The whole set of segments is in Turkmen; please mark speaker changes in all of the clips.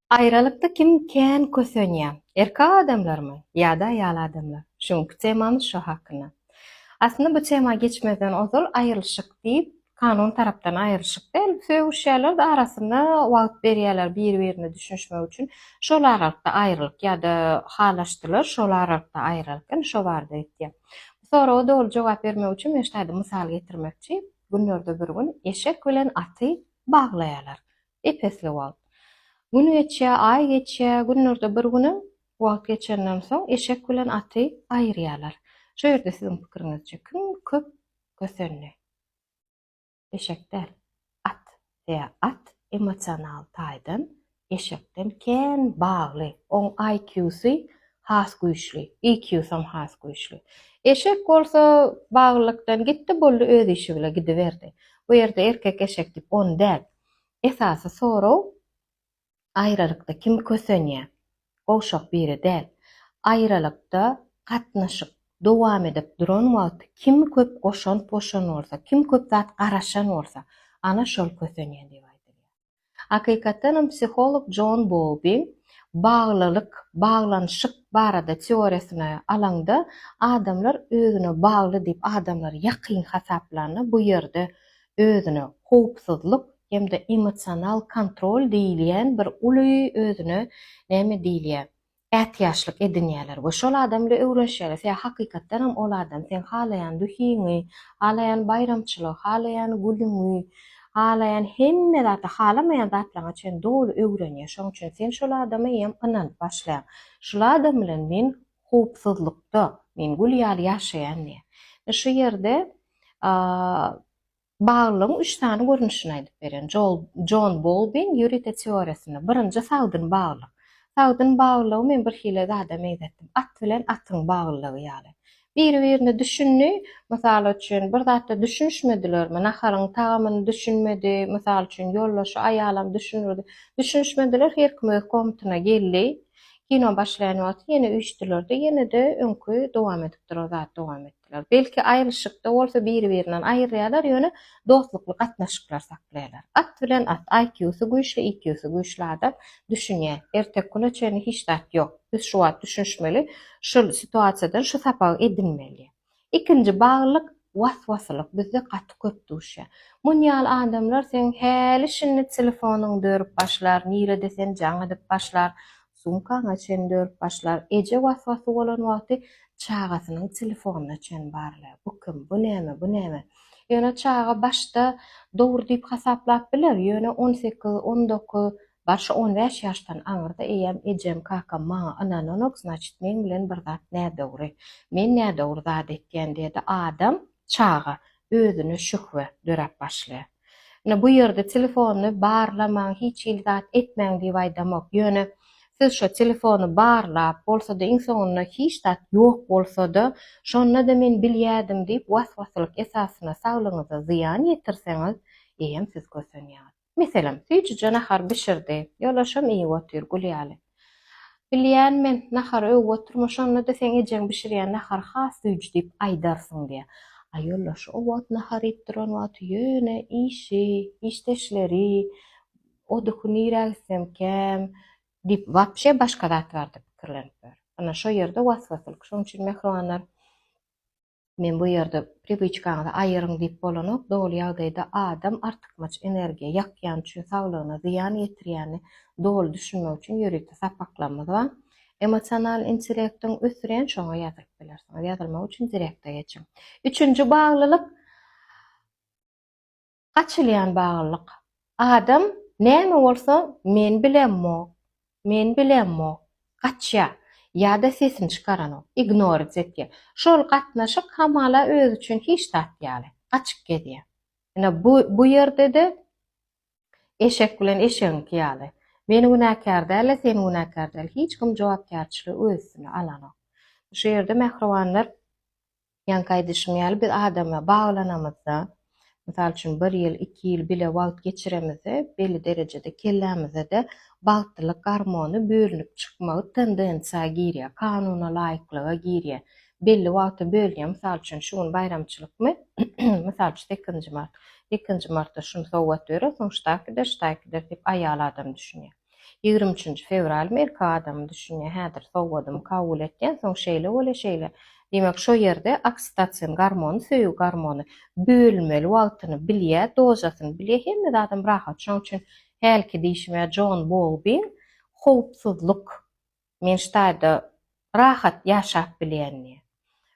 Speaker 1: Ayrılıkta kim kän kösenýär? Erkek adamlarmy ýa-da aýal adamlar? Şuňky temamyz şu hakynda. Aslında bu tema geçmeden ozal aýrylyşyk diýip kanun tarapdan aýrylyşyk däl, söwüşýärler da arasynda wagt berýärler bir-birini düşünşmek üçin. Şol aralykda aýrylyk ýa-da halaşdylar, şol aralykda aýrylyk, şo barada etdi. Sonra o dol jogap bermek üçin men şeýle mysal getirmekçi. Günlerde bir gün eşek bilen aty baglaýarlar. Epesli wagt. Gün geçýär, ay geçýär, günlerde bir güni wagt geçenden soň eşek bilen aty aýyrýarlar. Şu ýerde siziň pikiriňizçe kim köp gösenli? Eşek däl, at. At emosional taýdan eşekden kän bagly, oň IQ-sy has güýçli, EQ-sam has güýçli. Eşek bolsa baglykdan gitdi boldy öz işi bilen gidiberdi. Bu ýerde erkek eşek diýip on däl. Esasy soraw aýralykda kim kösenýär? Goşak biri däl. Aýralykda gatnaşyp dowam edip duran wagt kim köp goşan poşan bolsa, kim köp zat garaşan bolsa, ana şol kösenýär diýip aýdylýar. Hakykatdan psiholog John Bowlby baglylyk, baglanşyk barada teoriýasyny alanda adamlar özüne bagly diýip adamlar ýakyn hasaplarny bu ýerde özüne howpsuzlyk hem de emosional kontrol diýilýän bir uly özüne näme diýilýär? Ätýaşlyk edinýärler. Bu şol adam bilen öwrenşýärler. Sen hakykatdan hem ol adam sen halayan dühini, halayan bayramçylyk, halayan gülüňi, halayan hemme zata halamayan zatlaryňa çen dolu öwrenýär. Şoň üçin sen şol adama hem ynanyp başlaýan. Şol adam bilen men howpsuzlykda, men gülýär ýaşaýan diýär. Şu ýerde baglyň 3 tane görnüşini aýdyp beren. John Bowlbyň ýürite teoriýasyny. Birinji sagdyn baglyk. Sagdyn baglygy men bir hile zada meýzetdim. At bilen atyň baglygy ýaly. Bir-birini düşünni, mysal üçin bir zatda düşünşmedilermi? Naharyň tagamyny düşünmedi, mysal üçin ýollaşy aýalam düşünürdi. Düşünşmediler, her kim öz komutyna geldi. Kino başlayan wagt ýene üçdiler-de, ýene de öňkü dowam edip duran zat dowam etdiler. Belki aýryşykda bolsa bir-birinden aýyrýarlar, ýöne dostlukly gatnaşyklar saklaýarlar. At bilen at IQ-sy güýçli, EQ-sy güýçli adam düşünýär. Ertek güne çen hiç zat ýok. Biz şu wagt düşünşmeli, şu situasiýadan şu sapag edinmeli. Ikinji baglyk waswasylyk bizde gaty köp duşýar. Munýal adamlar sen häli şinni telefonyň dörüp başlar, nire desen jaň edip başlar. Sumkaňa çen dörüp başlar. Eje waswasy bolan wagty çagasynyň telefonuna çen barlar. Bu kim? Bu näme? Bu näme? Ýöne çaga başda dowru diýip hasaplap biler. Ýöne 18, 19, başy 15 ýaşdan aňyrda eýem ejem kakam maňa ananok, значит men bilen bir zat nädowry. Men nädowry zat etýän diýdi adam çaga özüne şühwe dörep başlaýar. Bu ýerde telefonu barlamaň, hiç ilzat etmäň diýip aýdamak. Ýöne siz şu telefonu barlap, bolsa da insanyna hiç zat ýok bolsa da, şonda da men bilýärdim diýip waswasylyk esasyna saglygyňyza ziýan ýetirseňiz, eýem siz kösenýär. Meselem, süýçüje nahar bişirdi, ýolaşam iyi otur, gülýärli. Bilýän men nahar öwüp oturmaşanda da sen ejem bişirýän nahar has süýçü diýip aýdarsyň diýär. Aýollaş o wagt nahar etdiren wagt ýöne işleri, o dokunyragsem kem, diýip wapşe başga zat bar diýip pikirlenip ber. Ana şo ýerde waswasylyk. Şoň üçin mehribanlar, men bu ýerde priviçkaňyza aýyryň diýip bolanok, dogry ýagdaýda adam artykmaç energiýa ýakýan üçin saglygyna ziýan ýetirýäni dogry düşünmek üçin ýürekde sapaklanmagy we emosional intellektiň ösüren şoňa ýazylyp bilersiňiz. Ýazylmak üçin direkte geçin. Üçüncü baglylyk gaçylýan baglylyk. Adam näme bolsa men bilenmo, gaçýa ýa-da sesini çykaranok, ignore etýär. Şol gatnaşyk hamala öz üçin hiç zat ýaly, gaçyp gedýär. Bu ýerde de eşek bilen eşeňki ýaly. Men günäkär däl, sen günäkär däl. Hiç kim jogapkärçiligi öz üstüne alanok. Şu ýerde mehribanlar, ýanky aýdyşym ýaly biz adama baglanamyzda, misal üçin 1 ýyl, 2 ýyl bile wagt geçiremizde, belli derejede kellämizde bagtlyk garmony bölünip çykmagy tendensiýa girýär, kanuna laýyklyga girýär. Belli wagtda bölýär, misal üçin şuň bayramçylykmy, misal üçin 2-nji mart. 2-nji martda şunu sowgat berip, soň ştaýkyder diýip aýal adam düşünýär. 23 fevral erka adam düşünýär häzir sowgadym kabul etýän soň şeýle bole şeýle. Demek şo ýerde oksitosiň garmony, söýgü garmony bölünmeli wagtyny bilýär, dozasyny bilýär, hemme adam rahat. Şoň üçin helki diýişme John Bowlby howpsuzlyk men ştaýda rahat ýaşap bilýänni.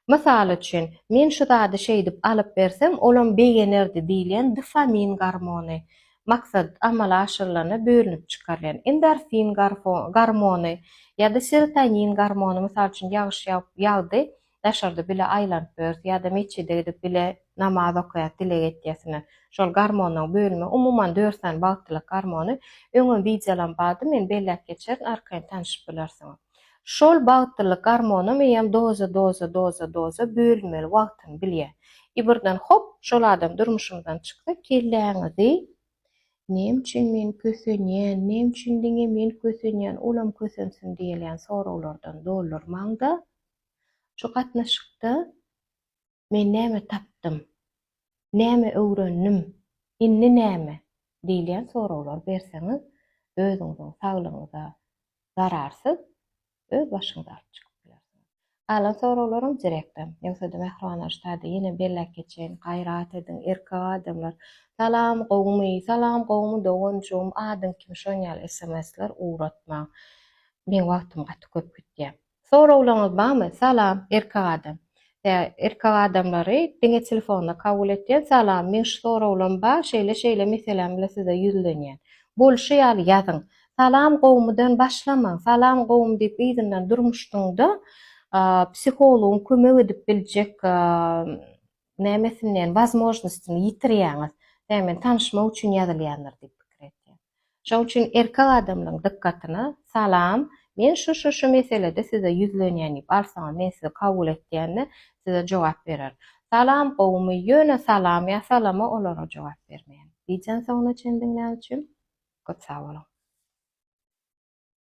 Speaker 1: Mysal üçin men şu zady şey dip alyp bersem, olam begenerdi diýilen dopamin garmony. Maksat amala aşyrylany bölünip çykarýan endorfin garmony ýa-da serotonin garmony mysal üçin ýagyş ýagdy daşarda bile aýlanyp berýär ýa-da meçide gidip bile namaz okuyat dilek etýäsine. Şol garmonyň bölünme umumyň 4 tane bagtlyk garmony öňe wideolan bady men bellek geçer arkaň tanyşyp bilersiň. Şol bagtlyk garmony meýem doza bölünmeli wagtyny bilýär. Birden hop şol adam durmuşymdan çykdy, kelläňizi nem üçin men kösenýän, nem üçin diňe men kösenýän, olam kösensin diýilýän sorawlardan doldurmaňda şu gatnaşykda men näme tapdym, näme öwrendim, inni näme diýilýän sorawlar berseňiz özüňiziň saglygyňyza zararsyz öz başyňyza alyp çykyp bilersiňiz. Alan sorawlarym direktem. Ýogsa da mehriban ştaýda ýene bellek geçen, gaýrat edin, erkek adamlar. Salam gowmy dogonjum, adym kim şoňal SMS-ler uğratma. Men wagtym gaty köp gitýär. Sorawlaryňyz barmy? Salam erkek adam. Erkek adamlary diňe telefonda kabul etýän, salam men şu sorawlam bar, şeýle meselem bilen size ýüzlenýän. Bolşýar ýazyň. Salam gowmydan başlamaň. Salam gowum diýip ýygynyň durmuşdyňda psihologyň kömek edip biljek nämesinden возможностyny ýitirýäňiz. Hemen tanışmak üçin ýazylýandyr diýip pikir etdi. Şoň üçin erkek adamlaryň dikkatyna salam, men şu meselede size ýüzlenýän diýip alsaňyz men sizi kabul etdiňde size jogap berer. Salam gowmy ýöne salam ýa salama olara jogap bermeýän. Diýjän soňra çendiňler üçin köp sag bolun.